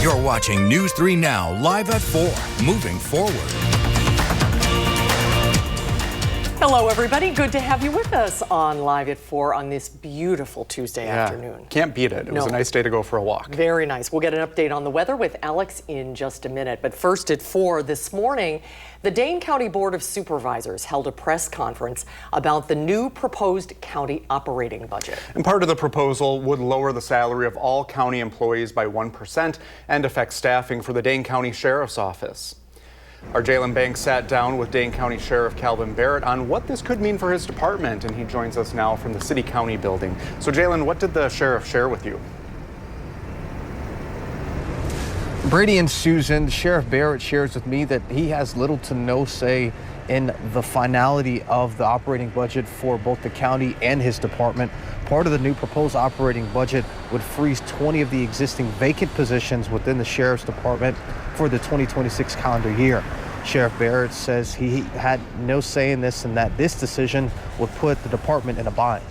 You're watching News 3 Now, live at 4, moving forward. Hello, everybody. Good to have you with us on Live at 4 on this beautiful Tuesday afternoon. Can't beat it. It was a nice day to go for a walk. Very nice. We'll get an update on the weather with Alex in just a minute. But first at 4 this morning, the Dane County Board of Supervisors held a press conference about the new proposed county operating budget. And part of the proposal would lower the salary of all county employees by 1% and affect staffing for the Dane County Sheriff's Office. Our Jalen Banks sat down with Dane County Sheriff Calvin Barrett on what this could mean for his department, and he joins us now from the City County building. So Jalen, what did the sheriff share with you? Brady and Susan, Sheriff Barrett shares with me that he has little to no say in the finality of the operating budget for both the county and his department. Part of the new proposed operating budget would freeze 20 of the existing vacant positions within the Sheriff's Department for the 2026 calendar year. Sheriff Barrett says he had no say in this and that this decision would put the department in a bind.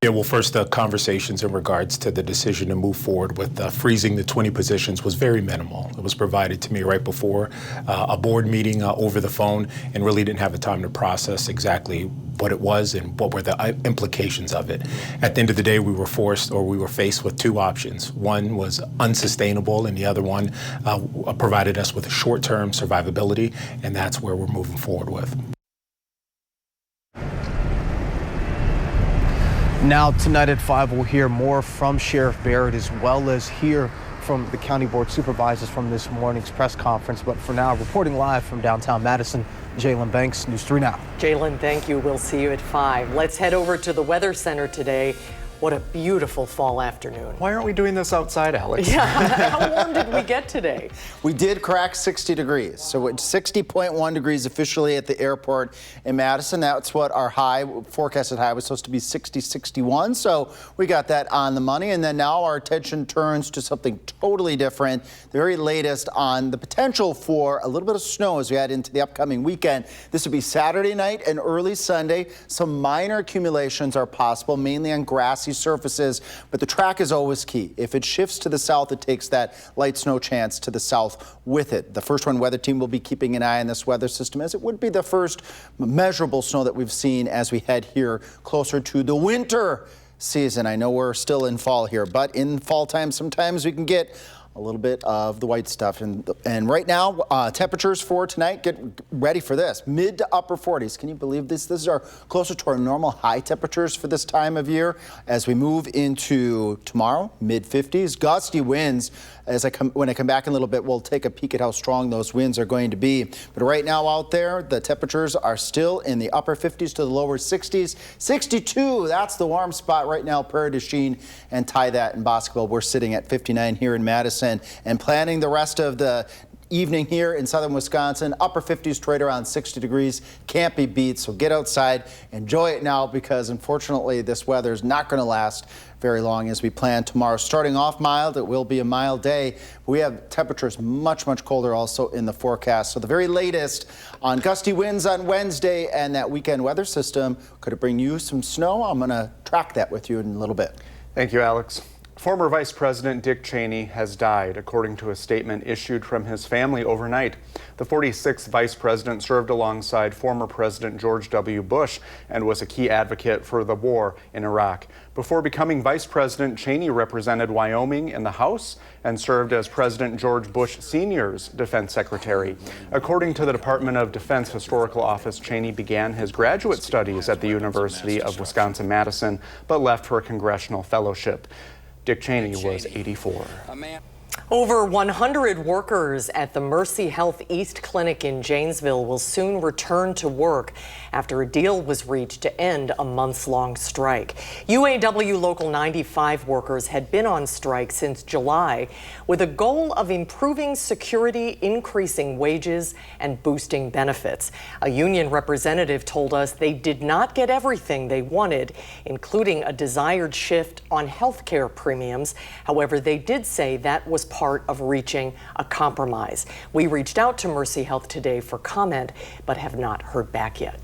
Yeah, well, first, the conversations in regards to the decision to move forward with freezing the 20 positions was very minimal. It was provided to me right before a board meeting over the phone, and really didn't have the time to process exactly what it was and what were the implications of it. At the end of the day, we were faced with two options. One was unsustainable, and the other one provided us with a short-term survivability, and that's where we're moving forward with. Now, tonight at 5, we'll hear more from Sheriff Barrett as well as hear from the County Board Supervisors from this morning's press conference. But for now, reporting live from downtown Madison, Jalen Banks, News 3 Now. Jalen, thank you. We'll see you at 5. Let's head over to the Weather Center today. What a beautiful fall afternoon. Why aren't we doing this outside, Alex? Yeah, how warm did we get today? We did crack 60 degrees. So it's 60.1 degrees officially at the airport in Madison. That's what our forecasted high was supposed to be 60, 61. So we got that on the money. And then now our attention turns to something totally different. The very latest on the potential for a little bit of snow as we head into the upcoming weekend. This would be Saturday night and early Sunday. Some minor accumulations are possible, mainly on grassy surfaces, but the track is always key. If it shifts to the south, it takes that light snow chance to the south with it. The First One weather team will be keeping an eye on this weather system, as it would be the first measurable snow that we've seen as we head here closer to the winter season. I know we're still in fall here, but in fall time, sometimes we can get a little bit of the white stuff. And right now, temperatures for tonight, get ready for this. Mid to upper 40s. Can you believe this? This is closer to our normal high temperatures for this time of year. As we move into tomorrow, mid 50s. Gusty winds. When I come back in a little bit, we'll take a peek at how strong those winds are going to be. But right now out there, the temperatures are still in the upper 50s to the lower 60s. 62, that's the warm spot right now, Prairie du Chien, and tie that in Boscoville. We're sitting at 59 here in Madison and planning the rest of the evening here in southern Wisconsin. Upper 50s to right around 60 degrees. Can't be beat, so get outside, enjoy it now, because unfortunately this weather is not going to last very long as we plan tomorrow. Starting off mild, it will be a mild day. We have temperatures much, much colder also in the forecast. So the very latest on gusty winds on Wednesday and that weekend weather system. Could it bring you some snow? I'm going to track that with you in a little bit. Thank you, Alex. Former Vice President Dick Cheney has died, according to a statement issued from his family overnight. The 46th Vice President served alongside former President George W. Bush and was a key advocate for the war in Iraq. Before becoming Vice President, Cheney represented Wyoming in the House and served as President George Bush Sr.'s Defense Secretary. According to the Department of Defense Historical Office, Cheney began his graduate studies at the University of Wisconsin-Madison, but left for a congressional fellowship. Dick Cheney was 84. Over 100 workers at the Mercy Health East Clinic in Janesville will soon return to work after a deal was reached to end a months-long strike. UAW Local 95 workers had been on strike since July with a goal of improving security, increasing wages, and boosting benefits. A union representative told us they did not get everything they wanted, including a desired shift on health care premiums. However, they did say that was was part of reaching a compromise. We reached out to Mercy Health today for comment, but have not heard back yet.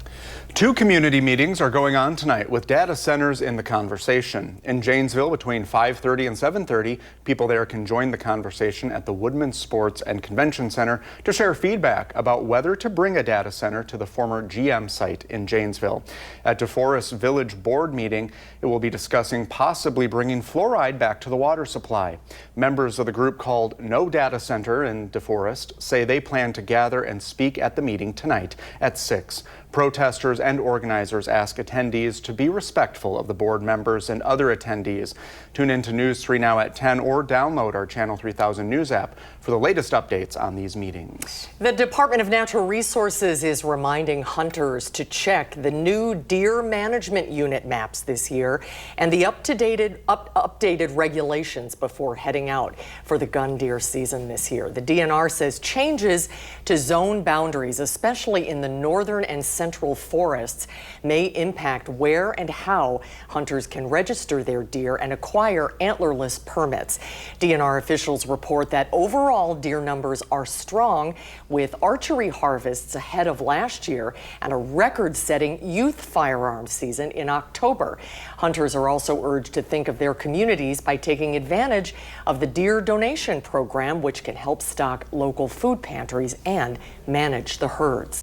2 community meetings are going on tonight with data centers in the conversation. In Janesville between 5:30 and 7:30, people there can join the conversation at the Woodman Sports and Convention Center to share feedback about whether to bring a data center to the former GM site in Janesville. At DeForest Village Board meeting, it will be discussing possibly bringing fluoride back to the water supply. Members of the group called No Data Center in DeForest say they plan to gather and speak at the meeting tonight at 6. Protesters and organizers ask attendees to be respectful of the board members and other attendees. Tune in to News 3 Now at 10 or download our Channel 3000 News app for the latest updates on these meetings. The Department of Natural Resources is reminding hunters to check the new deer management unit maps this year and the updated regulations before heading out for the gun deer season this year. The DNR says changes to zone boundaries, especially in the northern and central forests, may impact where and how hunters can register their deer and acquire antlerless permits. DNR officials report that overall deer numbers are strong, with archery harvests ahead of last year and a record-setting youth firearms season in October. Hunters are also urged to think of their communities by taking advantage of the deer donation program, which can help stock local food pantries and manage the herds.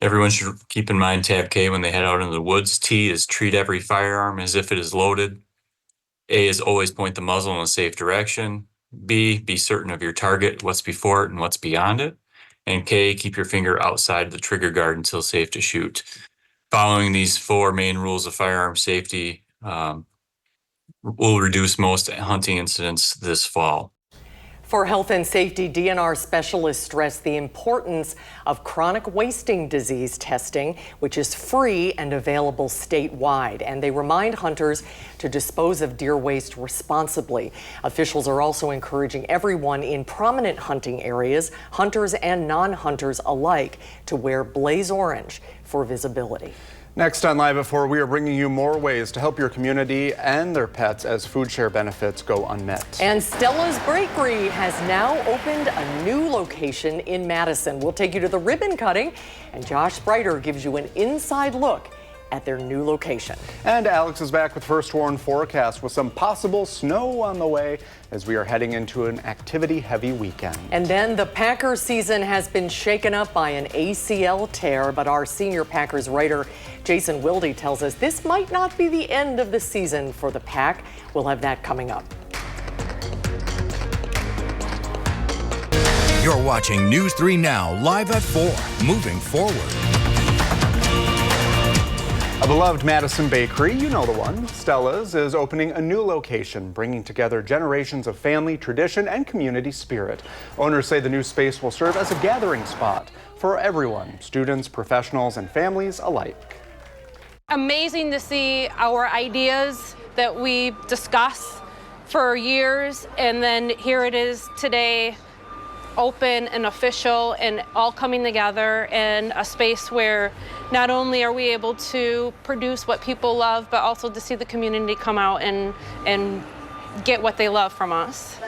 Everyone should keep in mind tab K when they head out into the woods. T is treat every firearm as if it is loaded. A is always point the muzzle in a safe direction. B, be certain of your target, what's before it and what's beyond it. And K, keep your finger outside the trigger guard until safe to shoot. Following these 4 main rules of firearm safety will reduce most hunting incidents this fall. For health and safety, DNR specialists stress the importance of chronic wasting disease testing, which is free and available statewide. And they remind hunters to dispose of deer waste responsibly. Officials are also encouraging everyone in prominent hunting areas, hunters and non-hunters alike, to wear blaze orange for visibility. Next on Live at 4, we are bringing you more ways to help your community and their pets as food share benefits go unmet. And Stella's Bakery has now opened a new location in Madison. We'll take you to the ribbon cutting, and Josh Spreiter gives you an inside look at their new location. And Alex is back with First Warn forecast with some possible snow on the way as we are heading into an activity-heavy weekend. And then the Packers season has been shaken up by an ACL tear, but our senior Packers writer Jason Wilde tells us this might not be the end of the season for the Pack. We'll have that coming up. You're watching News 3 Now, live at 4, moving forward. A beloved Madison bakery, you know the one, Stella's, is opening a new location, bringing together generations of family, tradition, and community spirit. Owners say the new space will serve as a gathering spot for everyone, students, professionals, and families alike. Amazing to see our ideas that we discuss for years, and then here it is today, open and official and all coming together in a space where not only are we able to produce what people love, but also to see the community come out and get what they love from us.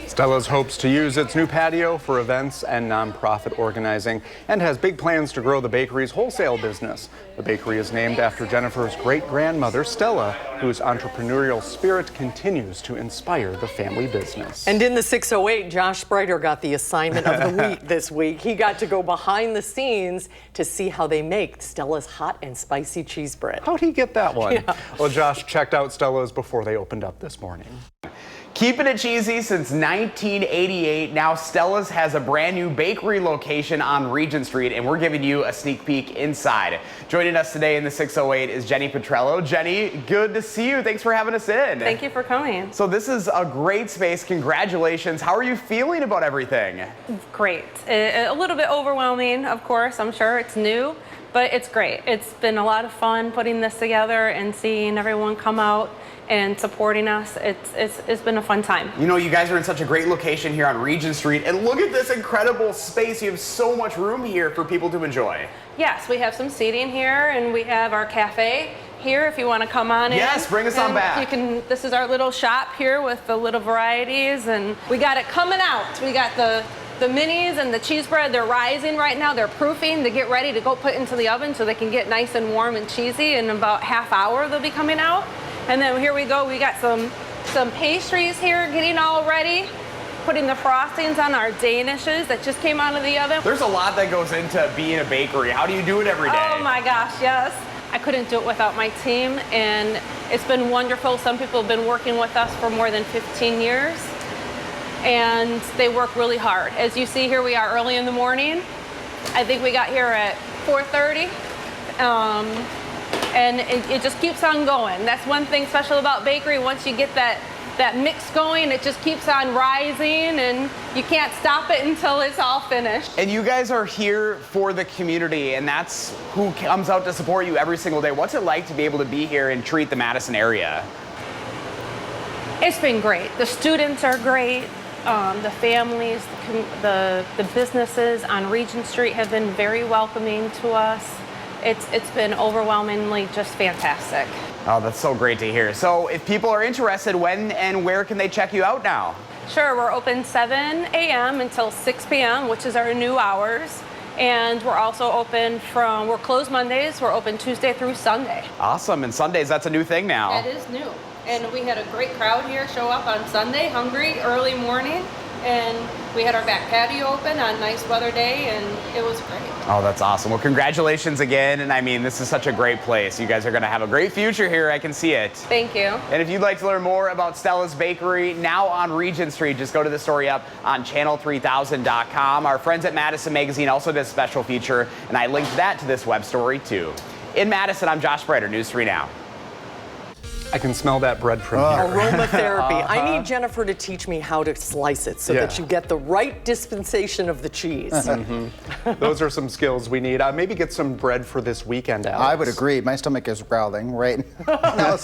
Stella's hopes to use its new patio for events and nonprofit organizing and has big plans to grow the bakery's wholesale business. The bakery is named after Jennifer's great-grandmother, Stella, whose entrepreneurial spirit continues to inspire the family business. And in the 608, Josh Spreiter got the assignment of the week this week. He got to go behind the scenes to see how they make Stella's hot and spicy cheese bread. How'd he get that one? Yeah. Well, Josh checked out Stella's before they opened up this morning. Keeping it cheesy since 1988, now Stella's has a brand new bakery location on Regent Street, and we're giving you a sneak peek inside. Joining us today in the 608 is Jenny Petrello. Jenny, good to see you. Thanks for having us in. Thank you for coming. So this is a great space. Congratulations. How are you feeling about everything? Great. A little bit overwhelming, of course. I'm sure it's new, but it's great. It's been a lot of fun putting this together and seeing everyone come out and supporting us. It's been a fun time. You know, you guys are in such a great location here on Regent Street, and look at this incredible space. You have so much room here for people to enjoy. Yes, we have some seating here, and we have our cafe here if you want to come on in. Yes, bring us on And back. You can. This is our little shop here with the little varieties, and we got it coming out. We got the minis and the cheese bread. They're rising right now. They're proofing to get ready to go put into the oven so they can get nice and warm and cheesy. In about half hour, they'll be coming out. And then here we go. We got some pastries here getting all ready. Putting the frostings on our Danishes that just came out of the oven. There's a lot that goes into being a bakery. How do you do it every day? Oh my gosh, yes. I couldn't do it without my team, and it's been wonderful. Some people have been working with us for more than 15 years, and they work really hard. As you see here, we are early in the morning. I think we got here at 4:30. And it just keeps on going. That's one thing special about bakery. Once you get that mix going, it just keeps on rising, and you can't stop it until it's all finished. And you guys are here for the community, and that's who comes out to support you every single day. What's it like to be able to be here and treat the Madison area? It's been great. The students are great. The families, the businesses on Regent Street have been very welcoming to us. It's been overwhelmingly just fantastic. Oh, that's so great to hear. So if people are interested, when and where can they check you out now? Sure, we're open 7 a.m. until 6 p.m., which is our new hours. And we're also open we're closed Mondays, we're open Tuesday through Sunday. Awesome, and Sundays, that's a new thing now. That is new. And we had a great crowd here show up on Sunday, hungry, early morning. And we had our back patio open on a nice weather day, and it was great. Oh, that's awesome. Well, congratulations again. And I mean, this is such a great place. You guys are going to have a great future here. I can see it. Thank you. And if you'd like to learn more about Stella's Bakery, now on Regent Street, just go to the story up on channel3000.com. Our friends at Madison Magazine also did a special feature, and I linked that to this web story too. In Madison, I'm Josh Breiter, News 3 Now. I can smell that bread from here. Aromatherapy. I need Jennifer to teach me how to slice it so that you get the right dispensation of the cheese. Those are some skills we need. Maybe get some bread for this weekend, Alex. I would agree. My stomach is growling right now.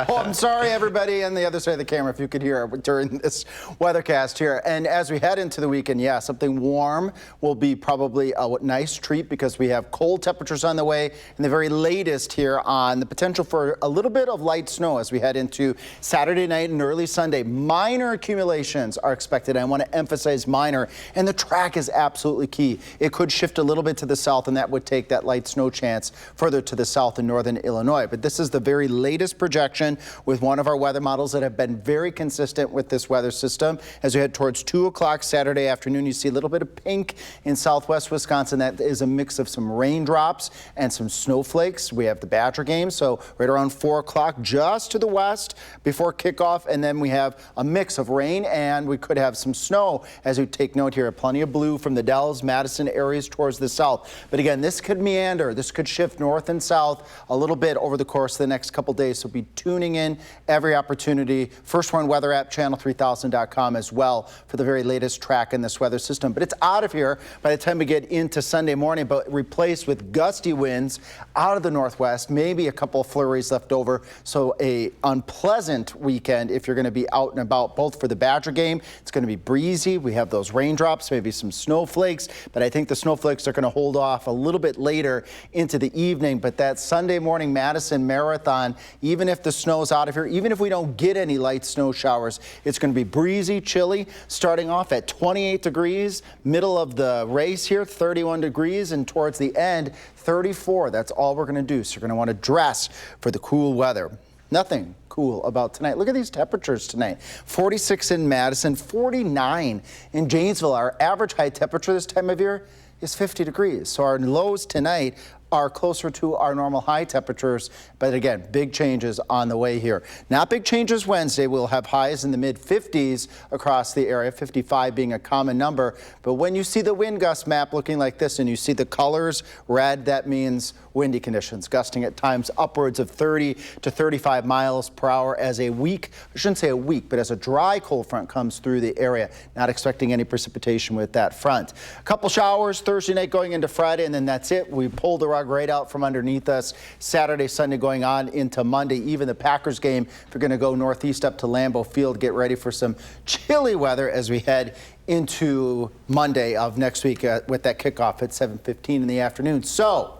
I'm sorry, everybody on the other side of the camera, if you could hear during this weathercast here. And as we head into the weekend, something warm will be probably a nice treat because we have cold temperatures on the way, and the very latest here on the potential for a little bit of light snow as we head into Saturday night and early Sunday. Minor accumulations are expected. I want to emphasize minor, and the track is absolutely key. It could shift a little bit to the south, and that would take that light snow chance further to the south in northern Illinois. But this is the very latest projection with one of our weather models that have been very consistent with this weather system. As we head towards 2 o'clock Saturday afternoon, you see a little bit of pink in southwest Wisconsin. That is a mix of some raindrops and some snowflakes. We have the Badger game, so right around 4 o'clock, just to the west before kickoff, and then we have a mix of rain, and we could have some snow as we take note here. Plenty of blue from the Dells, Madison areas towards the south. But again, this could meander. This could shift north and south a little bit over the course of the next couple days, so be tuning in every opportunity. First One weather app, channel3000.com as well for the very latest track in this weather system. But it's out of here by the time we get into Sunday morning, but replaced with gusty winds out of the northwest, maybe a couple of flurries left over. So a unpleasant weekend if you're going to be out and about, both for the Badger game. It's going to be breezy. We have those raindrops, maybe some snowflakes, but I think the snowflakes are going to hold off a little bit later into the evening. But that Sunday morning Madison Marathon, even if the snow's out of here, even if we don't get any light snow showers, it's going to be breezy, chilly, starting off at 28 degrees, middle of the race here, 31 degrees, and towards the end, 34. That's all we're going to do. So you're going to want to dress for the cool weather. Nothing cool about tonight. Look at these temperatures tonight. 46 in Madison, 49 in Janesville. Our average high temperature this time of year is 50 degrees. So our lows tonight are closer to our normal high temperatures. But again, big changes on the way here. Not big changes Wednesday. We'll have highs in the mid-50s across the area, 55 being a common number. But when you see the wind gust map looking like this and you see the colors red, that means windy conditions, gusting at times upwards of 30 to 35 miles per hour as a weak, I shouldn't say a weak, but as a dry cold front comes through the area. Not expecting any precipitation with that front. A couple showers Thursday night going into Friday, and then that's it. We pulled the rug right out from underneath us. Saturday, Sunday going on into Monday. Even the Packers game, if you're going to go northeast up to Lambeau Field, get ready for some chilly weather as we head into Monday of next week with that kickoff at 7:15 in the afternoon. So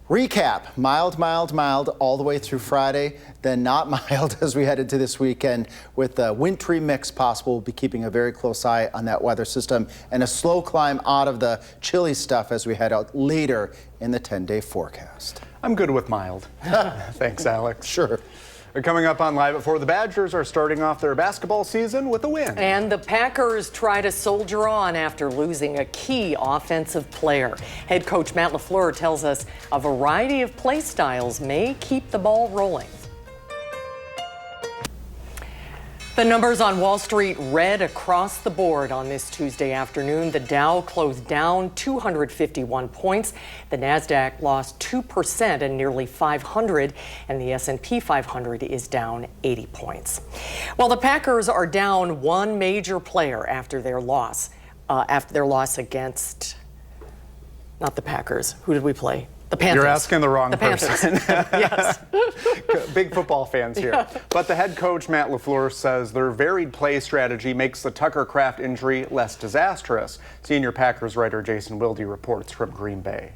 Recap, mild all the way through Friday, then not mild as we head into this weekend with a wintry mix possible. We'll be keeping a very close eye on that weather system and a slow climb out of the chilly stuff as we head out later in the 10-day forecast. I'm good with mild. Thanks, Alex. Sure. Coming up on Live at 4, the Badgers are starting off their basketball season with a win. And the Packers try to soldier on after losing a key offensive player. Head coach Matt LaFleur tells us a variety of play styles may keep the ball rolling. The numbers on Wall Street red across the board on this Tuesday afternoon. The Dow closed down 251 points. The Nasdaq lost 2% and nearly 500, and the S&P 500 is down 80 points. Well, the Packers are down one major player after their loss against, not the Packers. Who did we play? The Panthers. You're asking the wrong person. Yes. Big football fans here. Yeah. But the head coach, Matt LaFleur, says their varied play strategy makes the Tucker Kraft injury less disastrous. Senior Packers writer Jason Wilde reports from Green Bay.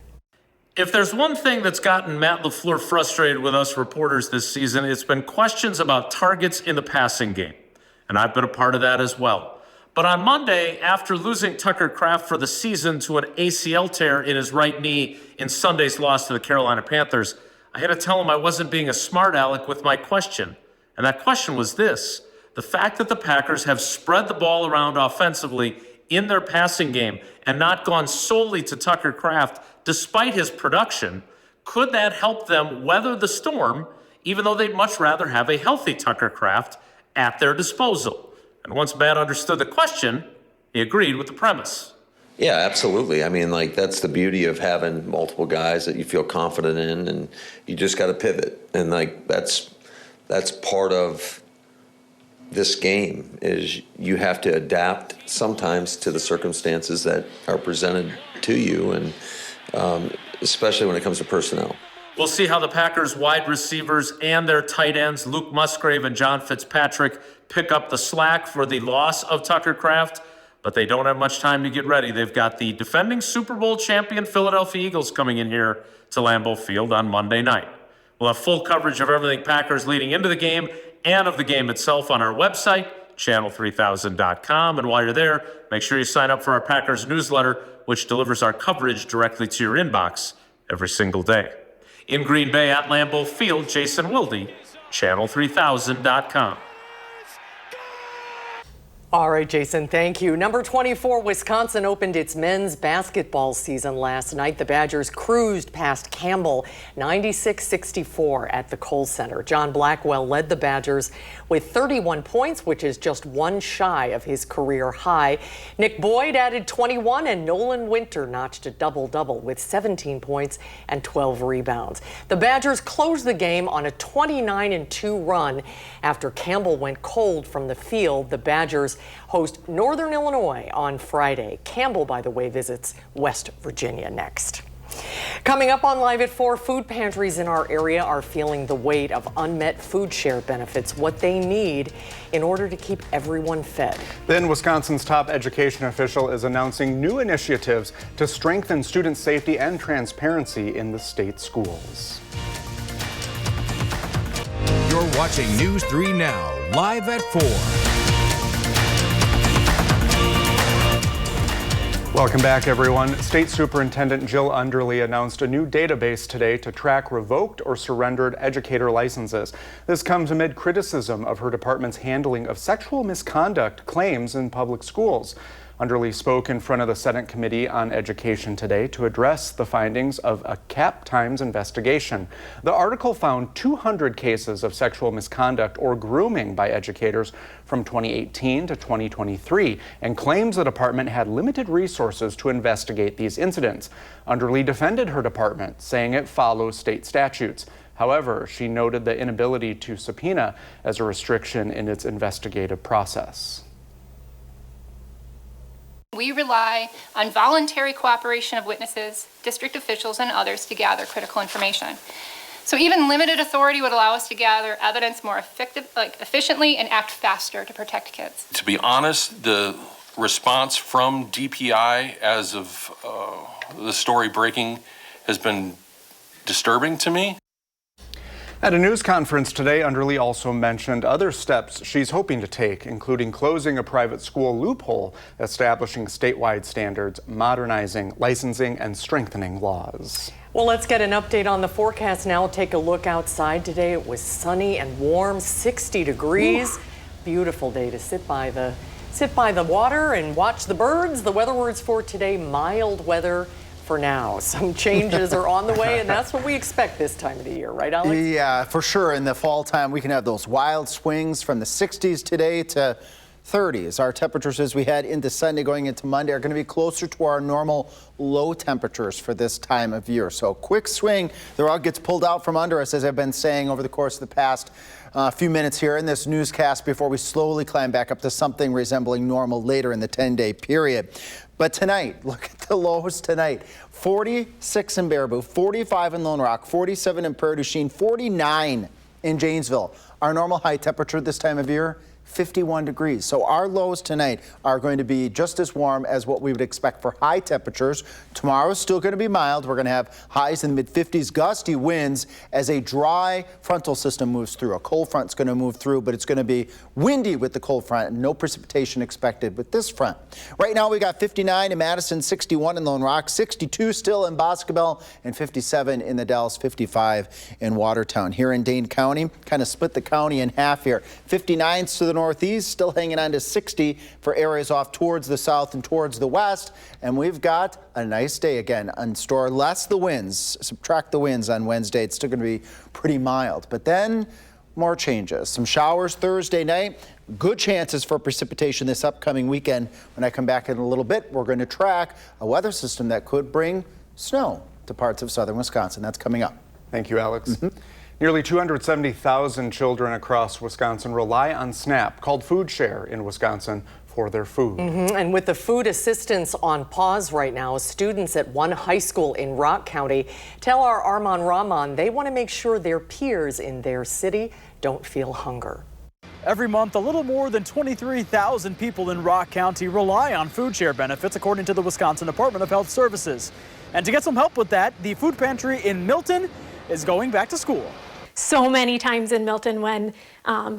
If there's one thing that's gotten Matt LaFleur frustrated with us reporters this season, it's been questions about targets in the passing game. And I've been a part of that as well. But on Monday, after losing Tucker Kraft for the season to an ACL tear in his right knee in Sunday's loss to the Carolina Panthers, I had to tell him I wasn't being a smart aleck with my question. And that question was this: the fact that the Packers have spread the ball around offensively in their passing game and not gone solely to Tucker Kraft despite his production, could that help them weather the storm, even though they'd much rather have a healthy Tucker Kraft at their disposal? And once Matt understood the question, he agreed with the premise. Yeah, absolutely. I mean, that's the beauty of having multiple guys that you feel confident in, and you just got to pivot. And that's part of this game is you have to adapt sometimes to the circumstances that are presented to you, and especially when it comes to personnel. We'll see how the Packers wide receivers and their tight ends, Luke Musgrave and John Fitzpatrick, pick up the slack for the loss of Tucker Kraft, but they don't have much time to get ready. They've got the defending Super Bowl champion Philadelphia Eagles coming in here to Lambeau Field on Monday night. We'll have full coverage of everything Packers leading into the game and of the game itself on our website, channel3000.com. And while you're there, make sure you sign up for our Packers newsletter, which delivers our coverage directly to your inbox every single day. In Green Bay at Lambeau Field, Jason Wilde, channel3000.com. All right, Jason, thank you. Number 24, Wisconsin opened its men's basketball season last night. The Badgers cruised past Campbell 96-64 at the Kohl Center. John Blackwell led the Badgers with 31 points, which is just one shy of his career high. Nick Boyd added 21, and Nolan Winter notched a double-double with 17 points and 12 rebounds. The Badgers closed the game on a 29-2 run. After Campbell went cold from the field, the Badgers host Northern Illinois on Friday. Campbell, by the way, visits West Virginia next. Coming up on Live at 4, food pantries in our area are feeling the weight of unmet food share benefits, what they need in order to keep everyone fed. Then Wisconsin's top education official is announcing new initiatives to strengthen student safety and transparency in the state schools. You're watching News 3 Now, Live at 4. Welcome back, everyone. State Superintendent Jill Underly announced a new database today to track revoked or surrendered educator licenses. This comes amid criticism of her department's handling of sexual misconduct claims in public schools. Underly spoke in front of the Senate Committee on Education today to address the findings of a Cap Times investigation. The article found 200 cases of sexual misconduct or grooming by educators from 2018 to 2023 and claims the department had limited resources to investigate these incidents. Underly defended her department, saying it follows state statutes. However, she noted the inability to subpoena as a restriction in its investigative process. We rely on voluntary cooperation of witnesses, district officials, and others to gather critical information. So even limited authority would allow us to gather evidence more efficiently and act faster to protect kids. To be honest, the response from DPI as of the story breaking has been disturbing to me. At a news conference today, Underly also mentioned other steps she's hoping to take, including closing a private school loophole, establishing statewide standards, modernizing licensing, and strengthening laws. Well, let's get an update on the forecast now. Take a look outside today. It was sunny and warm, 60 degrees. Ooh. Beautiful day to sit by the water and watch the birds. The weather words for today, mild weather. For now, some changes are on the way, and that's what we expect this time of the year, right, Alex? Yeah, for sure. In the fall time, we can have those wild swings from the 60s today to 30s. Our temperatures as we head into Sunday going into Monday are going to be closer to our normal low temperatures for this time of year. So quick swing, the rug gets pulled out from under us, as I've been saying over the course of the past few minutes here in this newscast before we slowly climb back up to something resembling normal later in the 10-day period. But tonight, look at the lows tonight. 46 in Baraboo, 45 in Lone Rock, 47 in Prairie du Chien, 49 in Janesville. Our normal high temperature this time of year, 51 degrees. So our lows tonight are going to be just as warm as what we would expect for high temperatures. Tomorrow is still going to be mild. We're going to have highs in the mid-50s, gusty winds as a dry frontal system moves through. A cold front's going to move through, but it's going to be windy with the cold front and no precipitation expected with this front. Right now we got 59 in Madison, 61 in Lone Rock, 62 still in Boscobel, and 57 in the Dalles, 55 in Watertown. Here in Dane County, kind of split the county in half here. 59s to the northeast, still hanging on to 60 for areas off towards the south and towards the west. And we've got a nice day again on store. Less the winds, subtract the winds on Wednesday. It's still going to be pretty mild. But then more changes. Some showers Thursday night. Good chances for precipitation this upcoming weekend. When I come back in a little bit, we're going to track a weather system that could bring snow to parts of southern Wisconsin. That's coming up. Thank you, Alex. Nearly 270,000 children across Wisconsin rely on SNAP, called Food Share in Wisconsin, for their food. And with the food assistance on pause right now, students at one high school in Rock County tell our Arman Rahman they want to make sure their peers in their city don't feel hunger. Every month, a little more than 23,000 people in Rock County rely on food share benefits, according to the Wisconsin Department of Health Services. And to get some help with that, the food pantry in Milton is going back to school. So many times in Milton when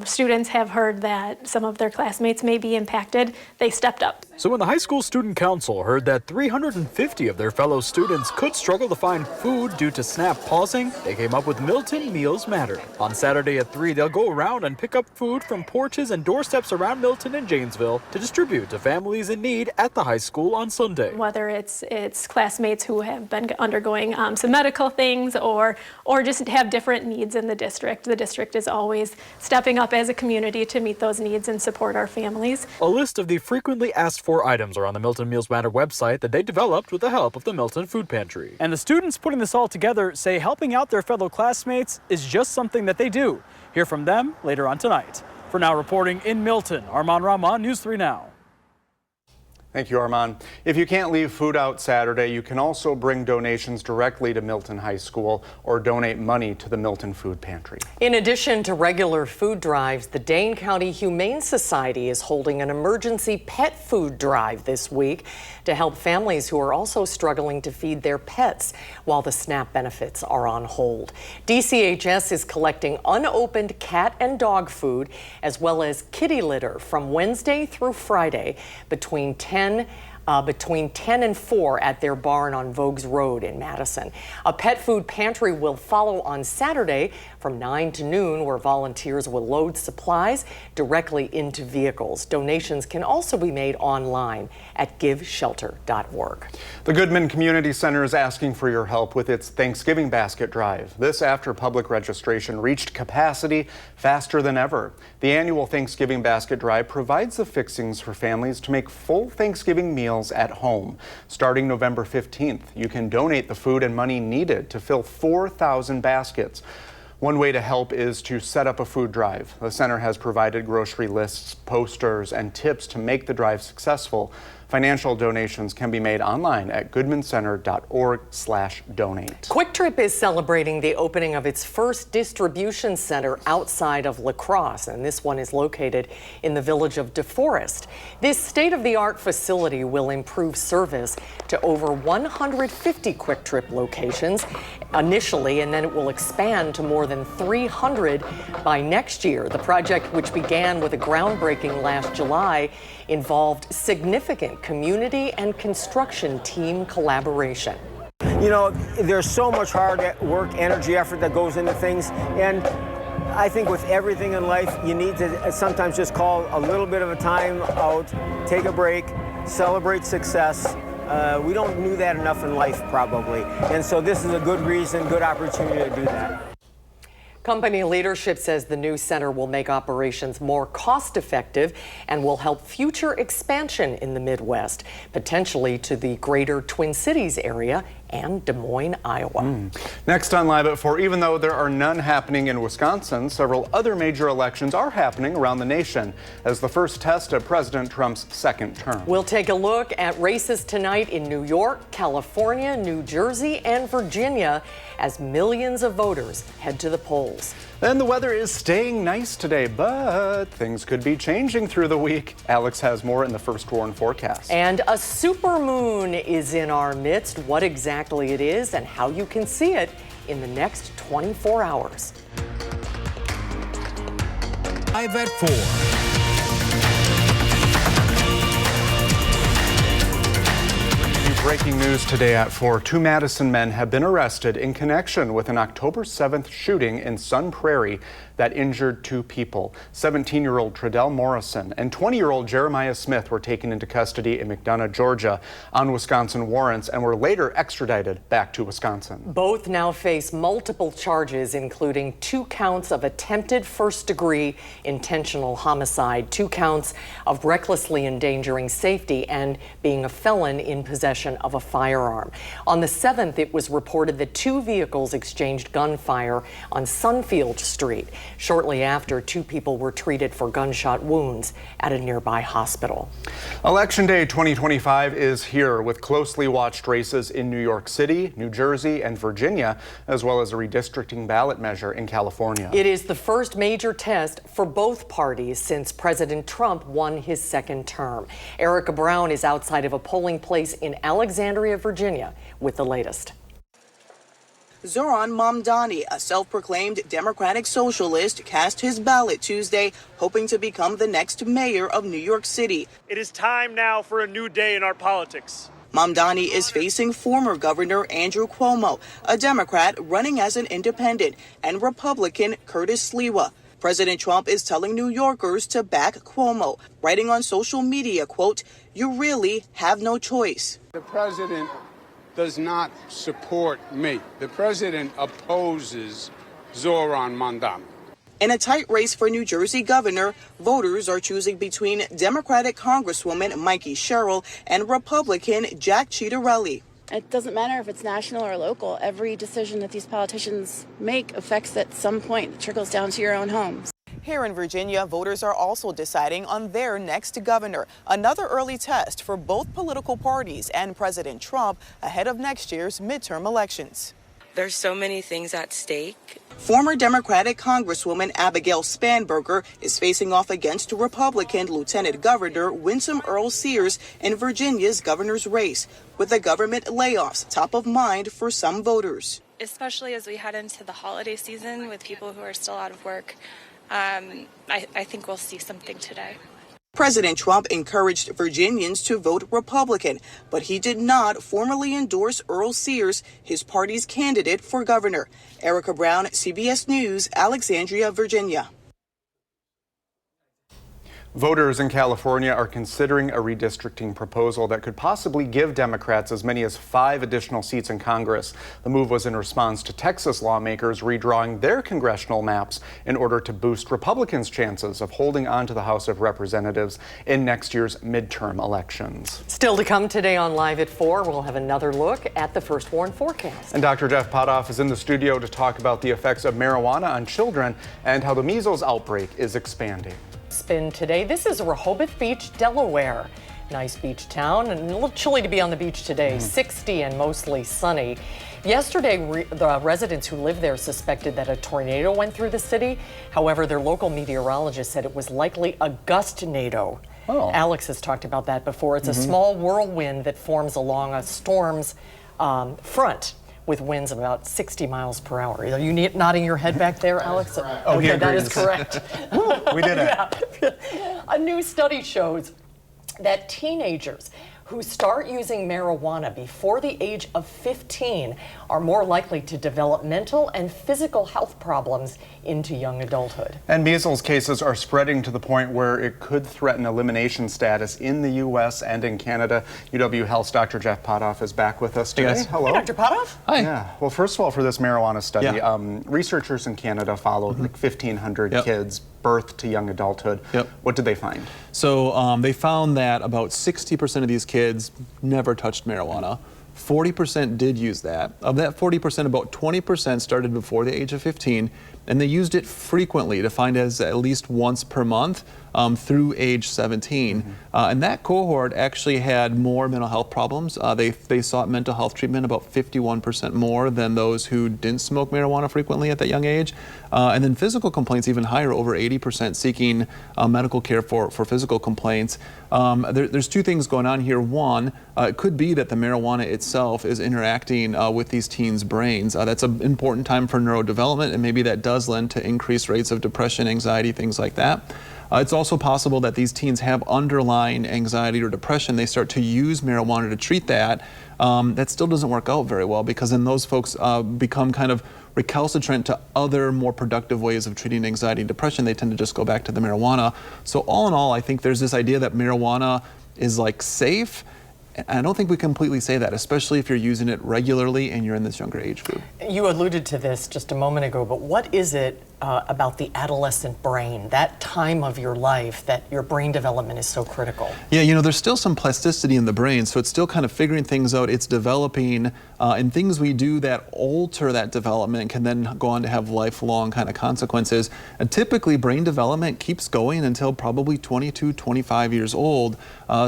students have heard that some of their classmates may be impacted, they stepped up. So when the high school student council heard that 350 of their fellow students could struggle to find food due to SNAP pausing, they came up with Milton Meals Matter. On Saturday at 3, they'll go around and pick up food from porches and doorsteps around Milton and Janesville to distribute to families in need at the high school on Sunday. Whether it's classmates who have been undergoing some medical things or just have different needs in the district is always stepping up as a community to meet those needs and support our families. A list of the frequently asked for items are on the Milton Meals Matter website that they developed with the help of the Milton Food Pantry. And the students putting this all together say helping out their fellow classmates is just something that they do. Hear from them later on tonight. For now, reporting in Milton, Arman Rahman, News 3 Now. Thank you, Arman. If you can't leave food out Saturday, you can also bring donations directly to Milton High School or donate money to the Milton Food Pantry. In addition to regular food drives, the Dane County Humane Society is holding an emergency pet food drive this week to help families who are also struggling to feed their pets while the SNAP benefits are on hold. DCHS is collecting unopened cat and dog food as well as kitty litter from Wednesday through Friday between 10 and 4 at their barn on Vogues Road in Madison. A pet food pantry will follow on Saturday from 9 to noon, where volunteers will load supplies directly into vehicles. Donations can also be made online at giveshelter.org. The Goodman Community Center is asking for your help with its Thanksgiving Basket Drive. This after public registration reached capacity faster than ever. The annual Thanksgiving Basket Drive provides the fixings for families to make full Thanksgiving meals at home. Starting November 15th, you can donate the food and money needed to fill 4,000 baskets. One way to help is to set up a food drive. The center has provided grocery lists, posters, and tips to make the drive successful. Financial donations can be made online at goodmancenter.org/donate. Quick Trip is celebrating the opening of its first distribution center outside of La Crosse, and this one is located in the village of DeForest. This state-of-the-art facility will improve service to over 150 Quick Trip locations initially, and then it will expand to more than 300 by next year. The project, which began with a groundbreaking last July, involved significant community and construction team collaboration. You know, there's so much hard work, energy, effort that goes into things, and I think with everything in life, you need to sometimes just call a little bit of a time out, take a break, celebrate success. We don't do that enough in life, probably, and so this is a good reason, good opportunity to do that. Company leadership says the new center will make operations more cost-effective and will help future expansion in the Midwest, potentially to the greater Twin Cities area and Des Moines, Iowa. Next on Live at 4, even though there are none happening in Wisconsin, several other major elections are happening around the nation as the first test of President Trump's second term. We'll take a look at races tonight in New York, California, New Jersey, and Virginia as millions of voters head to the polls. Then the weather is staying nice today, but things could be changing through the week. Alex has more in the First Warn forecast. And a supermoon is in our midst. What exactly it is and how you can see it in the next 24 hours. Live at 4. Breaking news today at 4. 2 Madison men have been arrested in connection with an October 7th shooting in Sun Prairie that injured 2 people. 17-year-old Tredell Morrison and 20-year-old Jeremiah Smith were taken into custody in McDonough, Georgia on Wisconsin warrants and were later extradited back to Wisconsin. Both now face multiple charges, including 2 counts of attempted first-degree intentional homicide, 2 counts of recklessly endangering safety, and being a felon in possession of a firearm. On the 7th, it was reported that 2 vehicles exchanged gunfire on Sunfield Street. Shortly after, 2 people were treated for gunshot wounds at a nearby hospital. Election Day 2025 is here with closely watched races in New York City, New Jersey, and Virginia, as well as a redistricting ballot measure in California. It is the first major test for both parties since President Trump won his second term. Erica Brown is outside of a polling place in Alexandria, Virginia, with the latest. Zohran Mamdani, a self-proclaimed Democratic socialist, cast his ballot Tuesday, hoping to become the next mayor of New York City. It is time now for a new day in our politics. Mamdani is facing former Governor Andrew Cuomo, a Democrat running as an independent, and Republican Curtis Sliwa. President Trump is telling New Yorkers to back Cuomo, writing on social media, quote, "You really have no choice." The president does not support me. The president opposes Zohran Mamdani. In a tight race for New Jersey governor, voters are choosing between Democratic Congresswoman Mikey Sherrill and Republican Jack Ciattarelli. It doesn't matter if it's national or local. Every decision that these politicians make affects at some point. It trickles down to your own homes. Here in Virginia, voters are also deciding on their next governor, another early test for both political parties and President Trump ahead of next year's midterm elections. There's so many things at stake. Former Democratic Congresswoman Abigail Spanberger is facing off against Republican Lieutenant Governor Winsome Earl Sears in Virginia's governor's race, with the government layoffs top of mind for some voters. Especially as we head into the holiday season with people who are still out of work. I think we'll see something today. President Trump encouraged Virginians to vote Republican, but he did not formally endorse Earl Sears, his party's candidate for governor. Erica Brown, CBS News, Alexandria, Virginia. Voters in California are considering a redistricting proposal that could possibly give Democrats as many as 5 additional seats in Congress. The move was in response to Texas lawmakers redrawing their congressional maps in order to boost Republicans' chances of holding on to the House of Representatives in next year's midterm elections. Still to come today on Live at 4, we'll have another look at the First Warn forecast. And Dr. Jeff Potoff is in the studio to talk about the effects of marijuana on children and how the measles outbreak is expanding. Spin today. This is Rehoboth Beach, Delaware. Nice beach town, and a little chilly to be on the beach today, 60 and mostly sunny. Yesterday, the residents who live there suspected that a tornado went through the city. However, their local meteorologist said it was likely a gust-nado. Oh. Alex has talked about that before. It's a small whirlwind that forms along a storm's front with winds of about 60 miles per hour. Are you nodding your head back there, Alex? Oh, okay, that is correct. We did it. Yeah. A new study shows that teenagers who start using marijuana before the age of 15 are more likely to develop mental and physical health problems into young adulthood. And measles cases are spreading to the point where it could threaten elimination status in the U.S. and in Canada. UW Health's Dr. Jeff Potoff is back with us today. Yes. Hello. Hey, Dr. Potoff. Hi. Yeah. Well, first of all, for this marijuana study, researchers in Canada followed like 1,500 kids birth to young adulthood. What did they find? So they found that about 60% of these kids never touched marijuana. 40% did use that. Of that 40%, about 20% started before the age of 15, and they used it frequently, defined as at least once per month through age 17. And that cohort actually had more mental health problems. They sought mental health treatment about 51% more than those who didn't smoke marijuana frequently at that young age. And then physical complaints even higher, over 80% seeking medical care for physical complaints. There's two things going on here. One, it could be that the marijuana itself is interacting with these teens' brains. That's an important time for neurodevelopment, and maybe that does lend to increased rates of depression, anxiety, things like that. It's also possible that these teens have underlying anxiety or depression. They start to use marijuana to treat that. That still doesn't work out very well, because then those folks become kind of recalcitrant to other more productive ways of treating anxiety and depression. They tend to just go back to the marijuana. So all in all, I think there's this idea that marijuana is like safe. I don't think we completely say that, especially if you're using it regularly and you're in this younger age group. You alluded to this just a moment ago, but what is it about the adolescent brain, that time of your life, that your brain development is so critical? Yeah, you know, there's still some plasticity in the brain, so it's still kind of figuring things out. It's developing, and things we do that alter that development can then go on to have lifelong kind of consequences. And typically, brain development keeps going until probably 22, 25 years old.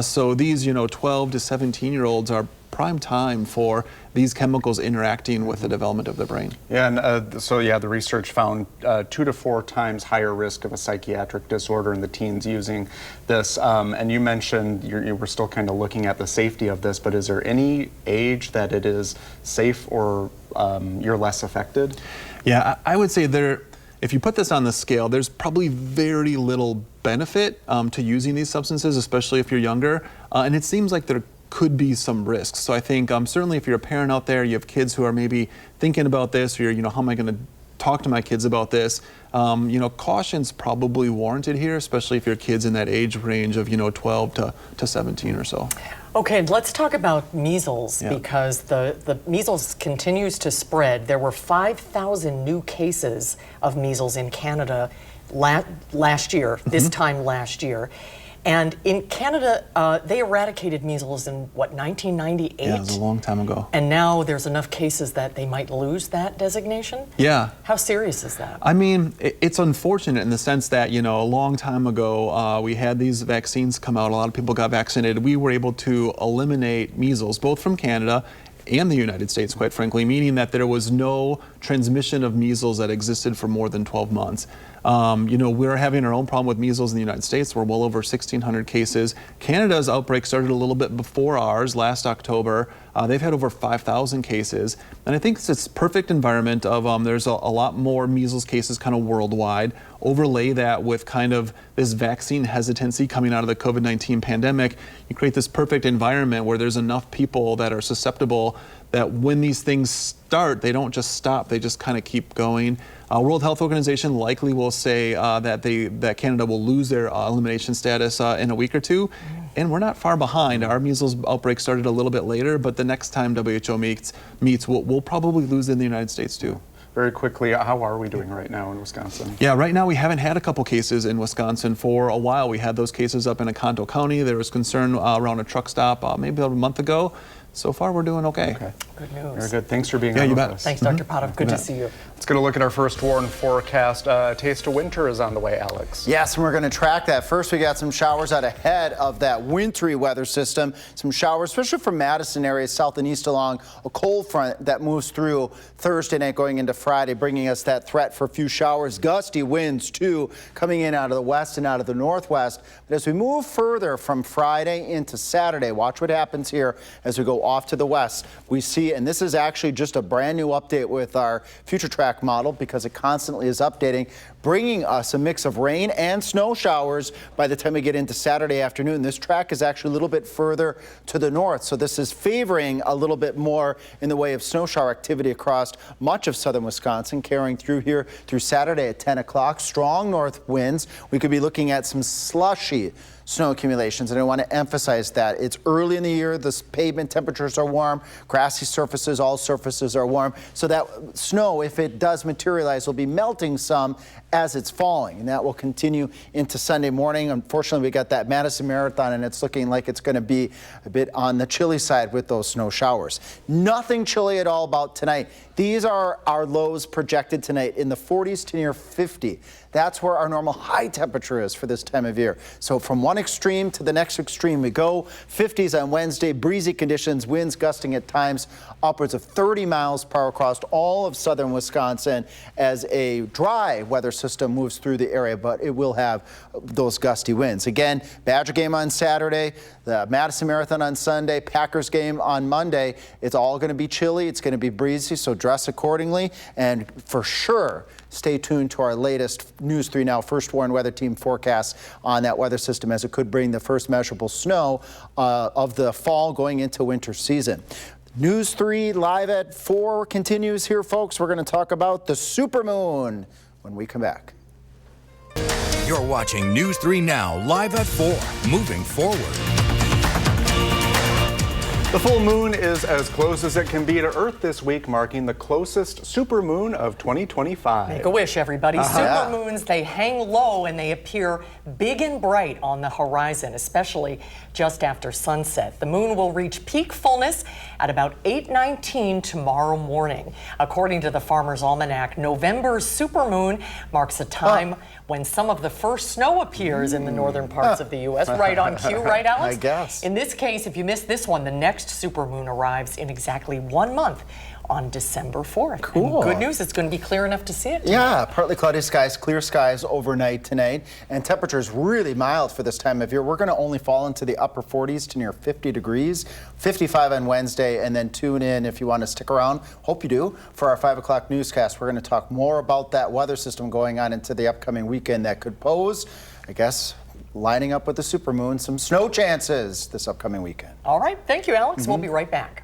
So these, 12 to 17-year-olds are prime time for these chemicals interacting with the development of the brain. Yeah, and the research found 2 to 4 times higher risk of a psychiatric disorder in the teens using this. And you mentioned you were still kind of looking at the safety of this, but is there any age that it is safe or you're less affected? Yeah, I would say if you put this on the scale, there's probably very little benefit to using these substances, especially if you're younger. And it seems like there could be some risks. So I think certainly if you're a parent out there, you have kids who are maybe thinking about this, or how am I going to talk to my kids about this? Caution's probably warranted here, especially if your kid's in that age range of 12 to 17 or so. Okay, let's talk about measles, because the measles continues to spread. There were 5,000 new cases of measles in Canada last year, this time last year. And in Canada, they eradicated measles in, 1998? Yeah, it was a long time ago. And now there's enough cases that they might lose that designation? Yeah. How serious is that? I mean, it's unfortunate in the sense that, a long time ago, we had these vaccines come out. A lot of people got vaccinated. We were able to eliminate measles, both from Canada and the United States, quite frankly, meaning that there was no transmission of measles that existed for more than 12 months. We're having our own problem with measles in the United States. We're well over 1,600 cases. Canada's outbreak started a little bit before ours, last October. They've had over 5,000 cases. And I think it's this perfect environment of there's a lot more measles cases kind of worldwide. Overlay that with kind of this vaccine hesitancy coming out of the COVID-19 pandemic. You create this perfect environment where there's enough people that are susceptible that when these things start, they don't just stop, they just kind of keep going. World Health Organization likely will say that Canada will lose their elimination status in a week or two. And we're not far behind. Our measles outbreak started a little bit later, but the next time WHO meets, we'll probably lose in the United States too. Very quickly, how are we doing right now in Wisconsin? Yeah, right now we haven't had a couple cases in Wisconsin for a while. We had those cases up in Oconto County. There was concern around a truck stop maybe about a month ago. So far, we're doing okay. Good news. Very good. Thanks for being Yeah, on you with bet. us. Thanks, Dr. Padov. Good to see you. Let's get a look at our first warn forecast. A taste of winter is on the way, Alex. Yes, and we're going to track that. First, we got some showers out ahead of that wintry weather system. Some showers, especially from Madison area, south and east along a cold front that moves through Thursday night going into Friday, bringing us that threat for a few showers. Gusty winds, too, coming in out of the west and out of the northwest. But as we move further from Friday into Saturday, watch what happens here as we go off to the west. We see, and this is actually just a brand new update with our future track model because it constantly is updating, bringing us a mix of rain and snow showers by the time we get into Saturday afternoon. This track is actually a little bit further to the north, so this is favoring a little bit more in the way of snow shower activity across much of southern Wisconsin, carrying through here through Saturday at 10 o'clock. Strong north winds. We could be looking at some slushy snow accumulations, and I want to emphasize that it's early in the year. The pavement temperatures are warm, grassy surfaces, all surfaces are warm, so that snow, if it does materialize, will be melting some as it's falling, and that will continue into Sunday morning. Unfortunately, we got that Madison Marathon, and it's looking like it's going to be a bit on the chilly side with those snow showers. Nothing chilly at all about tonight. These are our lows projected tonight in the 40s to near 50. That's where our normal high temperature is for this time of year. So from one extreme to the next extreme we go. 50s on Wednesday, breezy conditions, winds gusting at times upwards of 30 miles per hour across all of southern Wisconsin as a dry weather system moves through the area, but it will have those gusty winds. Again, Badger game on Saturday, the Madison Marathon on Sunday, Packers game on Monday. It's all going to be chilly. It's going to be breezy, so dress accordingly. And for sure, stay tuned to our latest News 3 Now First Warn Weather Team forecast on that weather system, as it could bring the first measurable snow of the fall going into winter season. News 3 live at 4 continues here, folks. We're going to talk about the supermoon when we come back. You're watching News 3 Now live at 4, moving forward. The full moon is as close as it can be to Earth this week, marking the closest supermoon of 2025. Make a wish, everybody. Supermoons, they hang low and they appear big and bright on the horizon, especially just after sunset. The moon will reach peak fullness at about 8:19 tomorrow morning. According to the Farmer's Almanac, November's supermoon marks a time when some of the first snow appears in the northern parts of the U.S. Right on cue, right, Alex? I guess. In this case, if you missed this one, the next supermoon arrives in exactly 1 month on December 4th. Cool. And good news, it's going to be clear enough to see it tonight. Yeah, partly cloudy skies, clear skies overnight tonight, and temperatures really mild for this time of year. We're going to only fall into the upper 40s to near 50 degrees, 55 on Wednesday, and then tune in if you want to stick around. Hope you do for our 5 o'clock newscast. We're going to talk more about that weather system going on into the upcoming weekend that could pose, I guess, lining up with the supermoon, some snow chances this upcoming weekend. All right. Thank you, Alex. We'll be right back.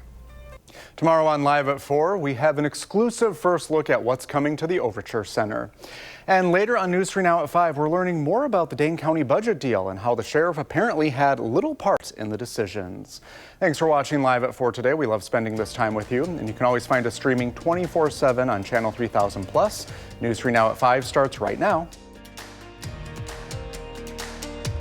Tomorrow on Live at 4, we have an exclusive first look at what's coming to the Overture Center. And later on News 3 Now at 5, we're learning more about the Dane County budget deal and how the sheriff apparently had little part in the decisions. Thanks for watching Live at 4 today. We love spending this time with you, and you can always find us streaming 24/7 on Channel 3000+. News 3 Now at 5 starts right now.